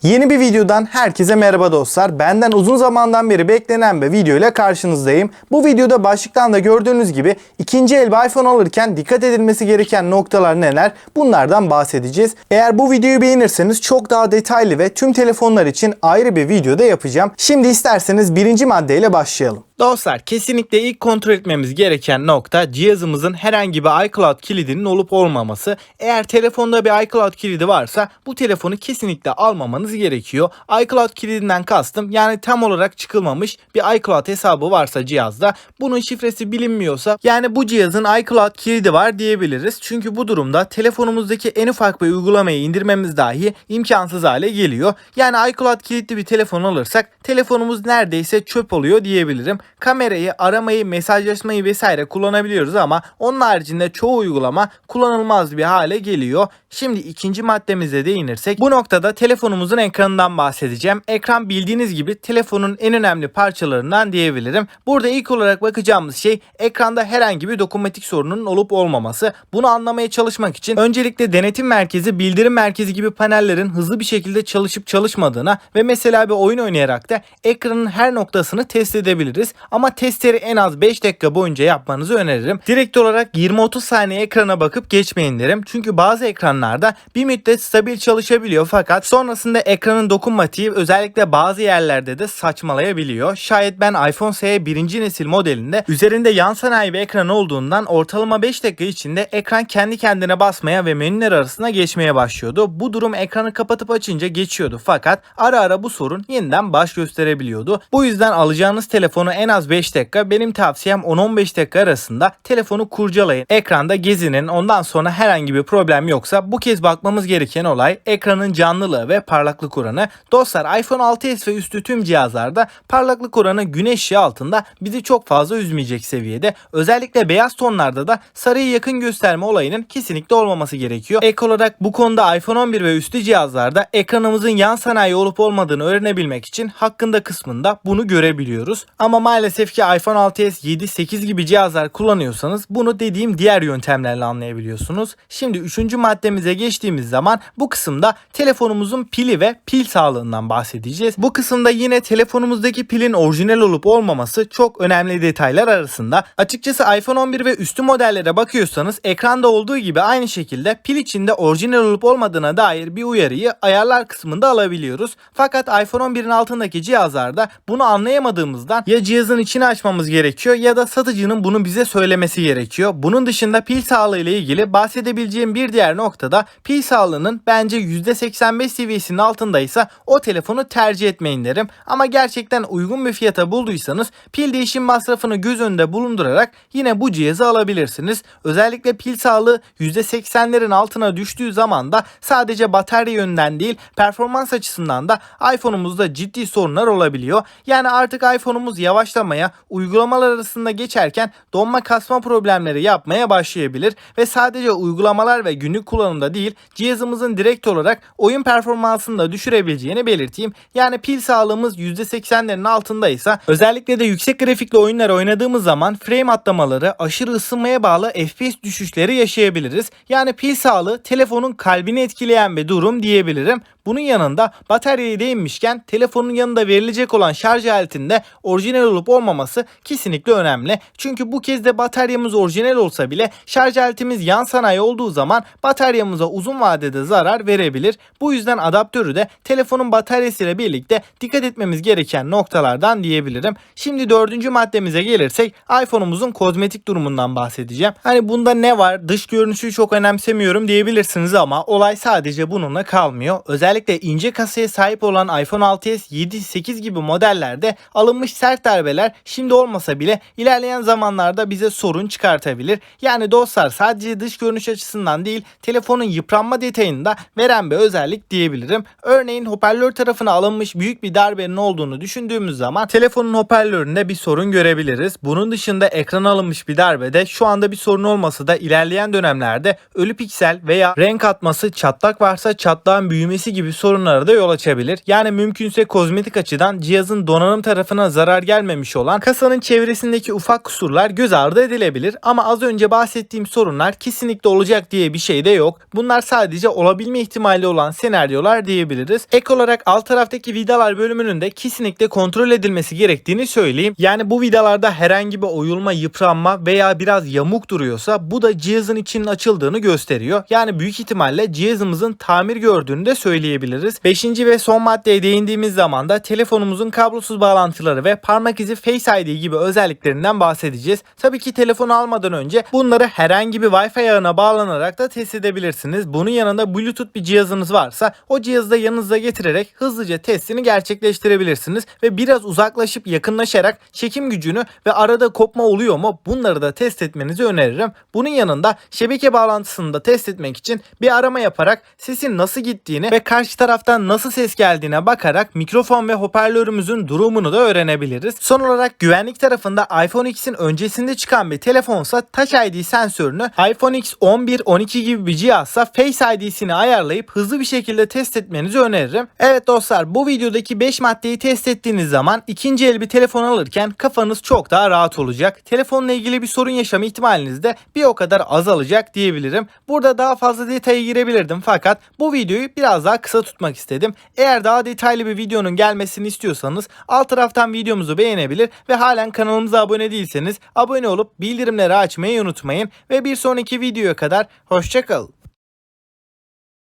Yeni bir videodan herkese merhaba dostlar. Benden uzun zamandan beri beklenen bir video ile karşınızdayım. Bu videoda başlıktan da gördüğünüz gibi ikinci el bir iPhone alırken dikkat edilmesi gereken noktalar neler? Bunlardan bahsedeceğiz. Eğer bu videoyu beğenirseniz çok daha detaylı ve tüm telefonlar için ayrı bir video da yapacağım. Şimdi isterseniz birinci maddeyle başlayalım. Dostlar, kesinlikle ilk kontrol etmemiz gereken nokta cihazımızın herhangi bir iCloud kilidinin olup olmaması. Eğer telefonda bir iCloud kilidi varsa bu telefonu kesinlikle almamanız gerekiyor. iCloud kilidinden kastım yani tam olarak çıkılmamış bir iCloud hesabı varsa cihazda, bunun şifresi bilinmiyorsa yani bu cihazın iCloud kilidi var diyebiliriz. Çünkü bu durumda telefonumuzdaki en ufak bir uygulamayı indirmemiz dahi imkansız hale geliyor. Yani iCloud kilitli bir telefon alırsak telefonumuz neredeyse çöp oluyor diyebilirim. Kamerayı, aramayı, mesajlaşmayı vesaire kullanabiliyoruz ama onun haricinde çoğu uygulama kullanılmaz bir hale geliyor. Şimdi ikinci maddemize değinirsek bu noktada telefonumuzun ekranından bahsedeceğim. Ekran bildiğiniz gibi telefonun en önemli parçalarından diyebilirim. Burada ilk olarak bakacağımız şey ekranda herhangi bir dokunmatik sorunun olup olmaması. Bunu anlamaya çalışmak için öncelikle denetim merkezi, bildirim merkezi gibi panellerin hızlı bir şekilde çalışıp çalışmadığına ve mesela bir oyun oynayarak da ekranın her noktasını test edebiliriz. Ama testleri en az 5 dakika boyunca yapmanızı öneririm. Direkt olarak 20-30 saniye ekrana bakıp geçmeyin derim. Çünkü bazı ekranlarda bir müddet stabil çalışabiliyor fakat sonrasında ekranın dokunmatiği özellikle bazı yerlerde de saçmalayabiliyor. Şayet ben iPhone SE 1. nesil modelinde üzerinde yan sanayi bir ekran olduğundan ortalama 5 dakika içinde ekran kendi kendine basmaya ve menüler arasında geçmeye başlıyordu. Bu durum ekranı kapatıp açınca geçiyordu fakat ara ara bu sorun yeniden baş gösterebiliyordu. Bu yüzden alacağınız telefonu en az 5 dakika, benim tavsiyem 10-15 dakika arasında telefonu kurcalayın. Ekranda gezinin, ondan sonra herhangi bir problem yoksa bu kez bakmamız gereken olay ekranın canlılığı ve parlaklık oranı. Dostlar, iPhone 6s ve üstü tüm cihazlarda parlaklık oranı güneş ışığı altında bizi çok fazla üzmeyecek seviyede. Özellikle beyaz tonlarda da sarıyı yakın gösterme olayının kesinlikle olmaması gerekiyor. Ek olarak bu konuda iPhone 11 ve üstü cihazlarda ekranımızın yan sanayi olup olmadığını öğrenebilmek için hakkında kısmında bunu görebiliyoruz. Ama maalesef ki iPhone 6s, 7, 8 gibi cihazlar kullanıyorsanız bunu dediğim diğer yöntemlerle anlayabiliyorsunuz. Şimdi 3. maddemize geçtiğimiz zaman bu kısımda telefonumuzun pili ve pil sağlığından bahsedeceğiz. Bu kısımda yine telefonumuzdaki pilin orijinal olup olmaması çok önemli detaylar arasında. Açıkçası iPhone 11 ve üstü modellere bakıyorsanız ekranda olduğu gibi aynı şekilde pil içinde orijinal olup olmadığına dair bir uyarıyı ayarlar kısmında alabiliyoruz. Fakat iPhone 11'in altındaki cihazlarda bunu anlayamadığımızdan ya cihazın içini açmamız gerekiyor ya da satıcının bunu bize söylemesi gerekiyor. Bunun dışında pil sağlığı ile ilgili bahsedebileceğim bir diğer noktada pil sağlığının bence %85 seviyesinin altındaysa o telefonu tercih etmeyin derim. Ama gerçekten uygun bir fiyata bulduysanız pil değişim masrafını göz önünde bulundurarak yine bu cihazı alabilirsiniz. Özellikle pil sağlığı %80'lerin altına düştüğü zaman da sadece batarya yönünden değil performans açısından da iPhone'umuzda ciddi sorunlar olabiliyor. Yani artık iPhone'umuz yavaşlamaya, uygulamalar arasında geçerken donma kasma problemleri yapmaya başlayabilir ve sadece uygulamalar ve günlük kullanımda değil cihazımızın direkt olarak oyun performansını da düşürebileceğini belirteyim. Yani pil sağlığımız %80'lerin altındaysa özellikle de yüksek grafikli oyunlar oynadığımız zaman frame atlamaları, aşırı ısınmaya bağlı FPS düşüşleri yaşayabiliriz. Yani pil sağlığı telefonun kalbini etkileyen bir durum diyebilirim. Bunun yanında bataryaya değinmişken telefonun yanında verilecek olan şarj aletinde orijinal olup olmaması kesinlikle önemli. Çünkü bu kez de bataryamız orijinal olsa bile şarj aletimiz yan sanayi olduğu zaman bataryamıza uzun vadede zarar verebilir. Bu yüzden adaptörü de telefonun bataryasıyla birlikte dikkat etmemiz gereken noktalardan diyebilirim. Şimdi 4. maddemize gelirsek iPhone'umuzun kozmetik durumundan bahsedeceğim. Hani bunda ne var? Dış görünüşü çok önemsemiyorum diyebilirsiniz ama olay sadece bununla kalmıyor. Özellikle ince kasaya sahip olan iPhone 6s, 7, 8 gibi modellerde alınmış sert darbeler şimdi olmasa bile ilerleyen zamanlarda bize sorun çıkartabilir. Yani dostlar, sadece dış görünüş açısından değil telefonun yıpranma detayını da veren bir özellik diyebilirim. Örneğin hoparlör tarafına alınmış büyük bir darbenin olduğunu düşündüğümüz zaman telefonun hoparlöründe bir sorun görebiliriz. Bunun dışında ekrana alınmış bir darbede şu anda bir sorun olmasa da ilerleyen dönemlerde ölü piksel veya renk atması, çatlak varsa çatlağın büyümesi gibi sorunlara da yol açabilir. Yani mümkünse kozmetik açıdan cihazın donanım tarafına zarar gelmemesi çözülememiş olan kasanın çevresindeki ufak kusurlar göz ardı edilebilir ama az önce bahsettiğim sorunlar kesinlikle olacak diye bir şey de yok. Bunlar sadece olabilme ihtimali olan senaryolar diyebiliriz. Ek olarak alt taraftaki vidalar bölümünün de kesinlikle kontrol edilmesi gerektiğini söyleyeyim. Yani bu vidalarda herhangi bir oyulma, yıpranma veya biraz yamuk duruyorsa bu da cihazın içinin açıldığını gösteriyor. Yani büyük ihtimalle cihazımızın tamir gördüğünü de söyleyebiliriz. 5. ve son maddeye değindiğimiz zaman da telefonumuzun kablosuz bağlantıları ve parmak izi Face ID gibi özelliklerinden bahsedeceğiz. Tabii ki telefonu almadan önce bunları herhangi bir Wi-Fi ağına bağlanarak da test edebilirsiniz. Bunun yanında Bluetooth bir cihazınız varsa o cihazı da yanınıza getirerek hızlıca testini gerçekleştirebilirsiniz ve biraz uzaklaşıp yakınlaşarak çekim gücünü ve arada kopma oluyor mu bunları da test etmenizi öneririm. Bunun yanında şebeke bağlantısını da test etmek için bir arama yaparak sesin nasıl gittiğini ve karşı taraftan nasıl ses geldiğine bakarak mikrofon ve hoparlörümüzün durumunu da öğrenebiliriz. Son olarak güvenlik tarafında iPhone X'in öncesinde çıkan bir telefonsa Touch ID sensörünü, iPhone X 11, 12 gibi bir cihazsa Face ID'sini ayarlayıp hızlı bir şekilde test etmenizi öneririm. Evet dostlar, bu videodaki 5 maddeyi test ettiğiniz zaman ikinci el bir telefon alırken kafanız çok daha rahat olacak. Telefonla ilgili bir sorun yaşama ihtimaliniz de bir o kadar azalacak diyebilirim. Burada daha fazla detaya girebilirdim fakat bu videoyu biraz daha kısa tutmak istedim. Eğer daha detaylı bir videonun gelmesini istiyorsanız alt taraftan videomuzu beğenebilir ve halen kanalımıza abone değilseniz abone olup bildirimleri açmayı unutmayın ve bir sonraki videoya kadar hoşça kalın.